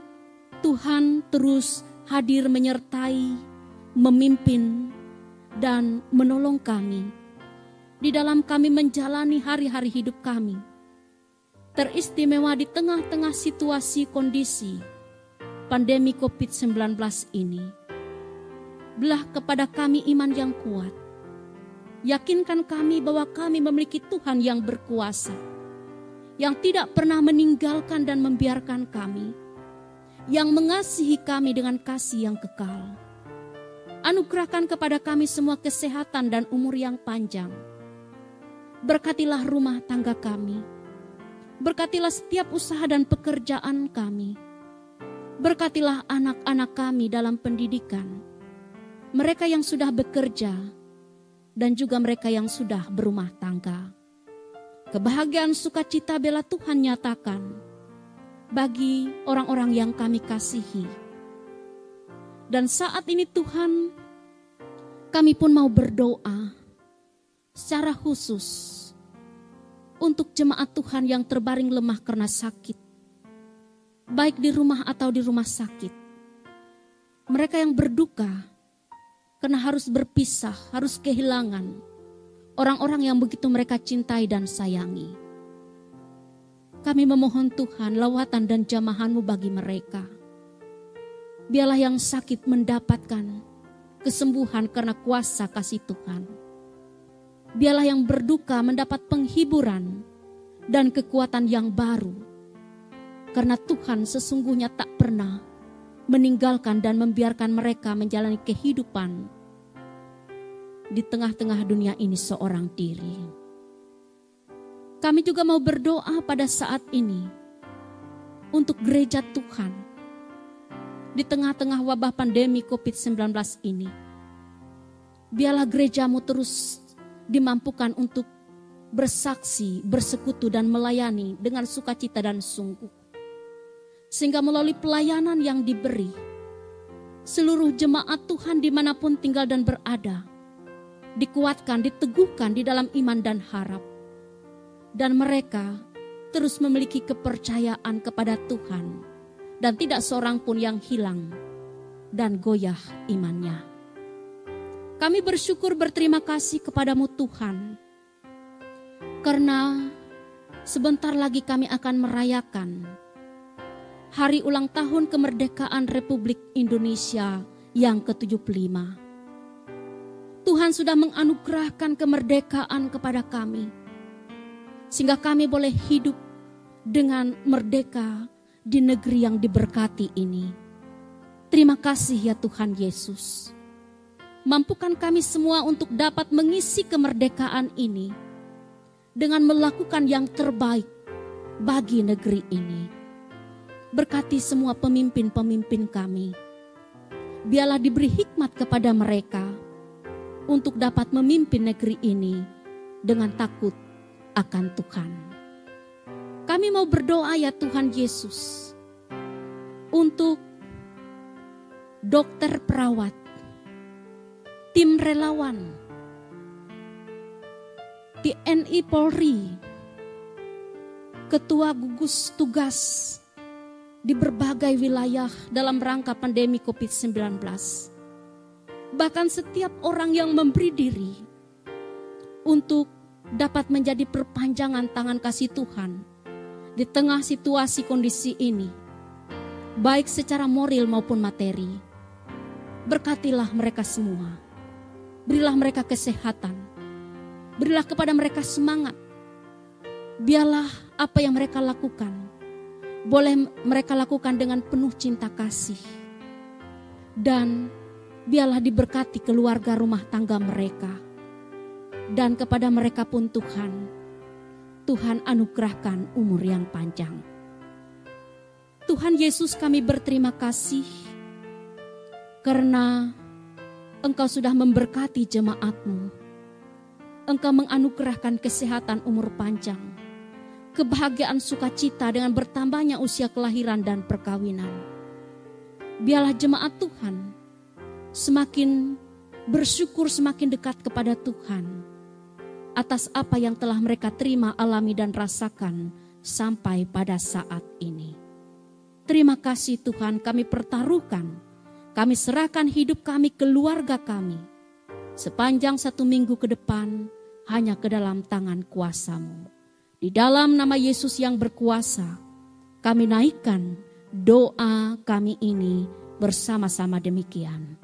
Tuhan terus hadir menyertai, memimpin, dan menolong kami di dalam kami menjalani hari-hari hidup kami. Teristimewa di tengah-tengah situasi kondisi pandemi COVID-19 ini. Belah kepada kami iman yang kuat. Yakinkan kami bahwa kami memiliki Tuhan yang berkuasa, yang tidak pernah meninggalkan dan membiarkan kami, yang mengasihi kami dengan kasih yang kekal. Anugerahkan kepada kami semua kesehatan dan umur yang panjang. Berkatilah rumah tangga kami. Berkatilah setiap usaha dan pekerjaan kami. Berkatilah anak-anak kami dalam pendidikan, mereka yang sudah bekerja, dan juga mereka yang sudah berumah tangga. Kebahagiaan sukacita bela Tuhan nyatakan bagi orang-orang yang kami kasihi. Dan saat ini Tuhan, kami pun mau berdoa secara khusus untuk jemaat Tuhan yang terbaring lemah karena sakit, baik di rumah atau di rumah sakit. Mereka yang berduka karena harus berpisah, harus kehilangan orang-orang yang begitu mereka cintai dan sayangi. Kami memohon Tuhan lawatan dan jamahan-Mu bagi mereka. Biarlah yang sakit mendapatkan kesembuhan karena kuasa kasih Tuhan. Biarlah yang berduka mendapat penghiburan dan kekuatan yang baru. Karena Tuhan sesungguhnya tak pernah meninggalkan dan membiarkan mereka menjalani kehidupan di tengah-tengah dunia ini seorang diri. Kami juga mau berdoa pada saat ini untuk gereja Tuhan di tengah-tengah wabah pandemi COVID-19 ini. Biarlah gereja-Mu terus dimampukan untuk bersaksi, bersekutu dan melayani dengan sukacita dan sungguh. Sehingga melalui pelayanan yang diberi, seluruh jemaat Tuhan dimanapun tinggal dan berada, dikuatkan, diteguhkan di dalam iman dan harap. Dan mereka terus memiliki kepercayaan kepada Tuhan, dan tidak seorang pun yang hilang dan goyah imannya. Kami bersyukur berterima kasih kepadamu Tuhan, karena sebentar lagi kami akan merayakan hari ulang tahun kemerdekaan Republik Indonesia yang ke-75. Tuhan sudah menganugerahkan kemerdekaan kepada kami, sehingga kami boleh hidup dengan merdeka di negeri yang diberkati ini. Terima kasih ya Tuhan Yesus. Mampukan kami semua untuk dapat mengisi kemerdekaan ini dengan melakukan yang terbaik bagi negeri ini. Berkati semua pemimpin-pemimpin kami. Biarlah diberi hikmat kepada mereka untuk dapat memimpin negeri ini dengan takut akan Tuhan. Kami mau berdoa ya Tuhan Yesus untuk dokter perawat, tim relawan, TNI Polri, ketua gugus tugas di berbagai wilayah dalam rangka pandemi COVID-19. Bahkan setiap orang yang memberi diri untuk dapat menjadi perpanjangan tangan kasih Tuhan di tengah situasi kondisi ini, baik secara moral maupun materi. Berkatilah mereka semua, berilah mereka kesehatan, berilah kepada mereka semangat. Biarlah apa yang mereka lakukan, boleh mereka lakukan dengan penuh cinta kasih. Dan biarlah diberkati keluarga rumah tangga mereka. Dan kepada mereka pun Tuhan anugerahkan umur yang panjang. Tuhan Yesus, kami berterima kasih karena Engkau sudah memberkati jemaat-Mu. Engkau menganugerahkan kesehatan umur panjang, kebahagiaan sukacita dengan bertambahnya usia kelahiran dan perkawinan. Biarlah jemaat Tuhan semakin bersyukur, semakin dekat kepada Tuhan atas apa yang telah mereka terima, alami dan rasakan sampai pada saat ini. Terima kasih Tuhan, kami pertaruhkan, kami serahkan hidup kami, keluarga kami, sepanjang 1 minggu ke depan hanya ke dalam tangan kuasa-Mu. Di dalam nama Yesus yang berkuasa, kami naikkan doa kami ini bersama-sama demikian.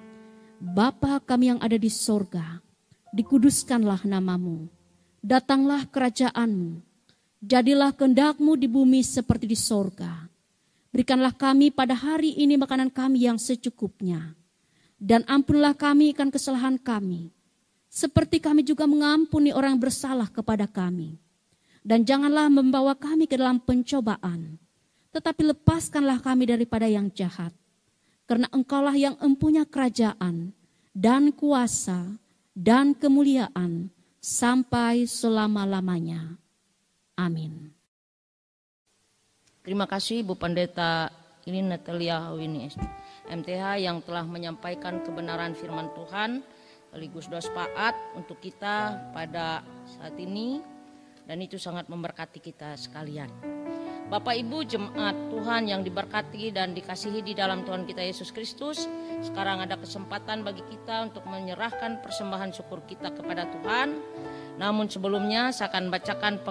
Bapa kami yang ada di sorga, dikuduskanlah nama-Mu, datanglah kerajaan-Mu, jadilah kehendak-Mu di bumi seperti di sorga. Berikanlah kami pada hari ini makanan kami yang secukupnya, dan ampunilah kami akan kesalahan kami, seperti kami juga mengampuni orang yang bersalah kepada kami. Dan janganlah membawa kami ke dalam pencobaan, tetapi lepaskanlah kami daripada yang jahat. Karena Engkaulah yang empunya kerajaan dan kuasa dan kemuliaan sampai selama-lamanya. Amin. Terima kasih Bu Pendeta ini Natalia Hawini MTH yang telah menyampaikan kebenaran firman Tuhan sekaligus doa syafaat untuk kita pada saat ini, dan itu sangat memberkati kita sekalian. Bapak Ibu jemaat Tuhan yang diberkati dan dikasihi di dalam Tuhan kita Yesus Kristus, sekarang ada kesempatan bagi kita untuk menyerahkan persembahan syukur kita kepada Tuhan. Namun sebelumnya saya akan bacakan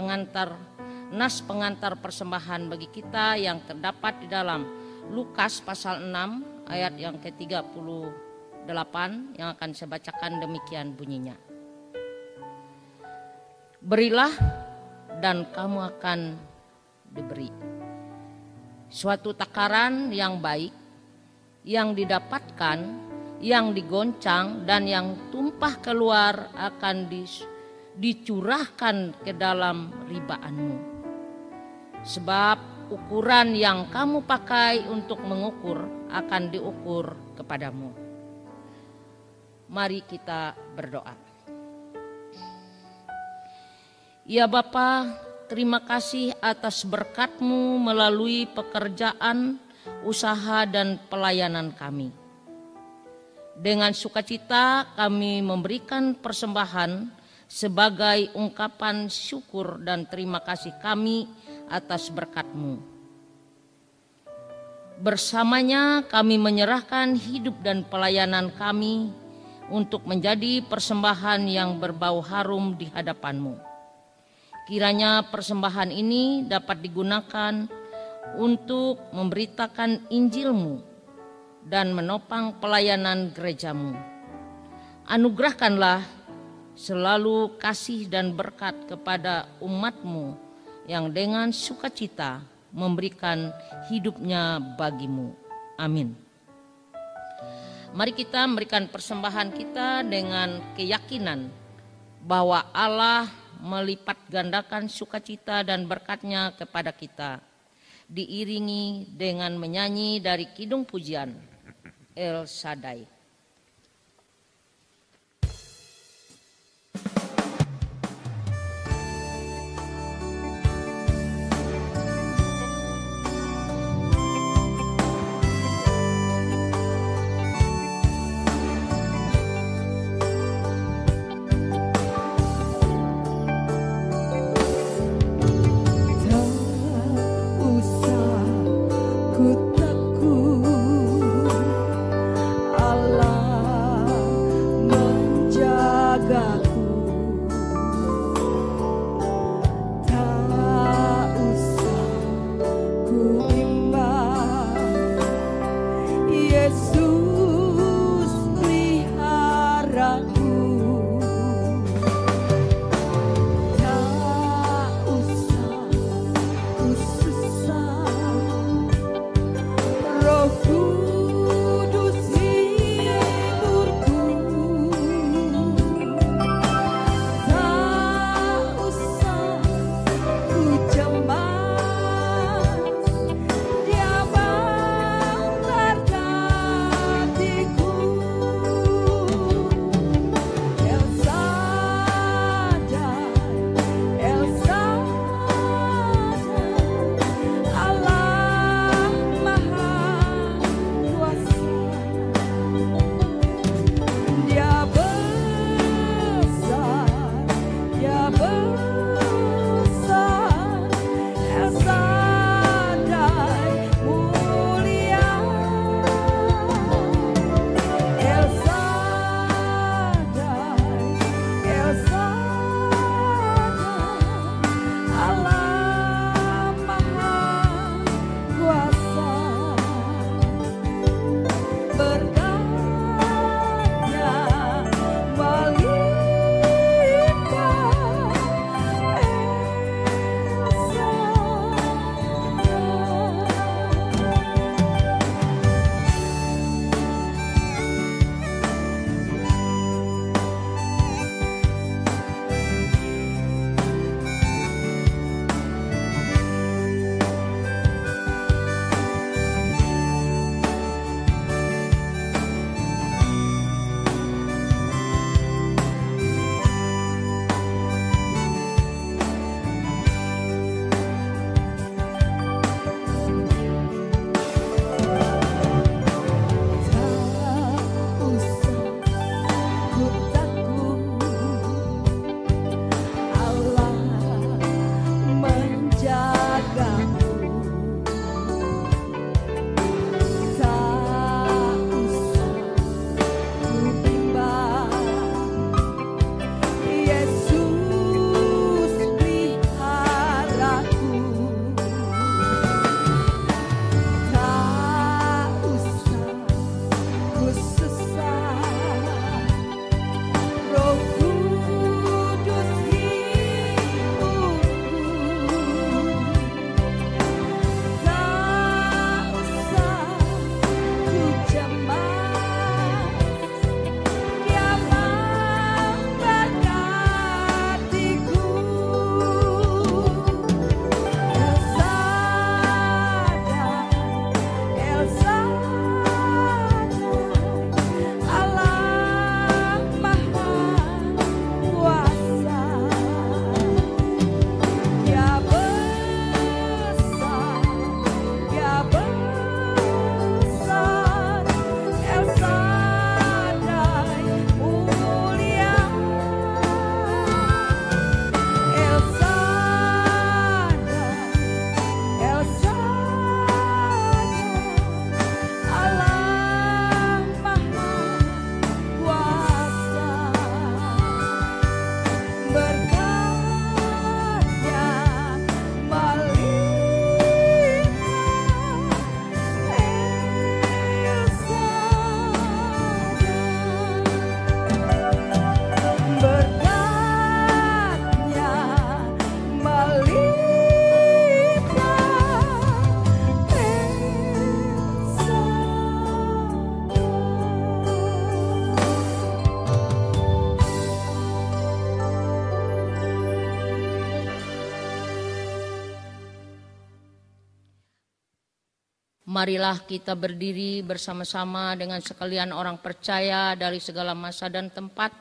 nas pengantar persembahan bagi kita yang terdapat di dalam Lukas pasal 6 ayat yang ke-38 yang akan saya bacakan demikian bunyinya. Berilah dan kamu akan diberi. Suatu takaran yang baik, yang didapatkan, yang digoncang dan yang tumpah keluar akan dicurahkan ke dalam ribaanmu. Sebab ukuran yang kamu pakai untuk mengukur akan diukur kepadamu. Mari kita berdoa. Ya Bapa, terima kasih atas berkat-Mu melalui pekerjaan, usaha dan pelayanan kami. Dengan sukacita kami memberikan persembahan sebagai ungkapan syukur dan terima kasih kami atas berkat-Mu. Bersamanya kami menyerahkan hidup dan pelayanan kami untuk menjadi persembahan yang berbau harum di hadapan-Mu. Kiranya persembahan ini dapat digunakan untuk memberitakan Injil-Mu dan menopang pelayanan gereja-Mu. Anugerahkanlah selalu kasih dan berkat kepada umat-Mu yang dengan sukacita memberikan hidupnya bagi-Mu. Amin. Mari kita memberikan persembahan kita dengan keyakinan bahwa Allah melipat gandakan sukacita dan berkat-Nya kepada kita. Diiringi dengan menyanyi dari kidung pujian El Shaddai. Marilah kita berdiri bersama-sama dengan sekalian orang percaya dari segala masa dan tempat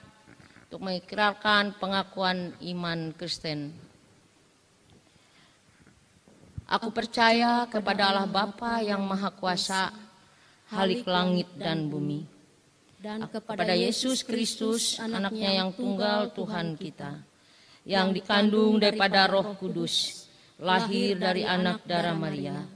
untuk mengikrarkan pengakuan iman Kristen. Aku percaya kepada Allah Bapa yang Maha Kuasa, Khalik langit dan bumi, dan kepada Yesus Kristus, anaknya yang tunggal Tuhan kita, yang dikandung daripada Roh Kudus, lahir dari anak darah Maria,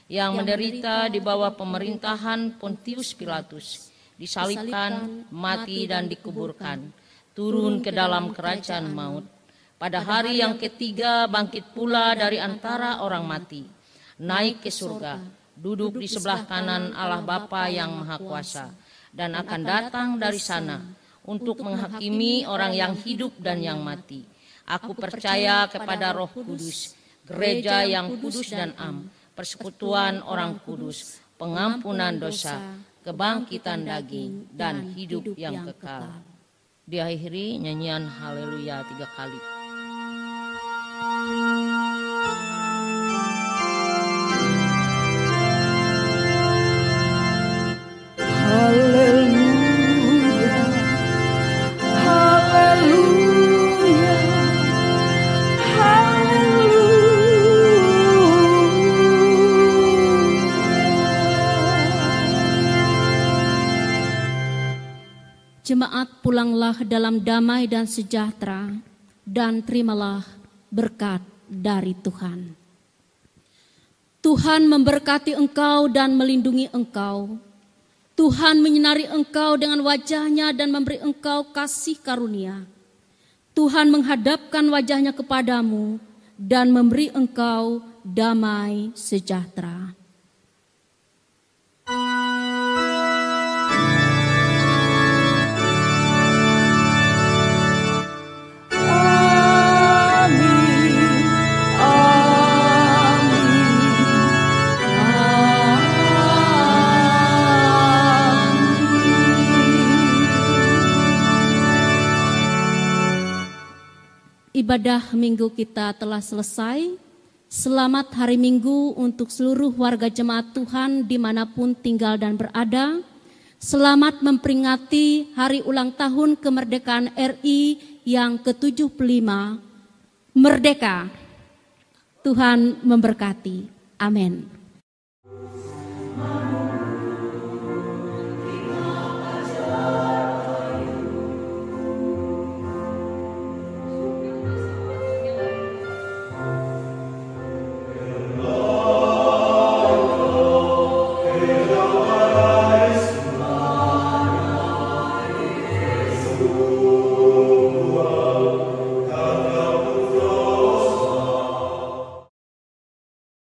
yang menderita di bawah pemerintahan Pontius Pilatus, disalibkan, mati dan dikuburkan, turun ke dalam kerajaan maut. Pada hari yang ketiga bangkit pula dari antara orang mati, naik ke surga, duduk di sebelah kanan Allah Bapa yang Maha Kuasa, dan akan datang dari sana untuk menghakimi orang yang hidup dan yang mati. Aku percaya kepada Roh Kudus, gereja yang kudus dan am, persekutuan orang kudus, pengampunan dosa, kebangkitan daging, dan hidup yang kekal. Diakhiri nyanyian haleluya 3 kali. Haleluya, haleluya, Jemaat, pulanglah dalam damai dan sejahtera, dan terimalah berkat dari Tuhan. Tuhan memberkati engkau dan melindungi engkau. Tuhan menyinari engkau dengan wajah-Nya dan memberi engkau kasih karunia. Tuhan menghadapkan wajah-Nya kepadamu dan memberi engkau damai sejahtera. Ibadah minggu kita telah selesai. Selamat hari Minggu untuk seluruh warga jemaat Tuhan dimanapun tinggal dan berada. Selamat memperingati hari ulang tahun kemerdekaan RI yang ke-75. Merdeka! Tuhan memberkati. Amin. Yesus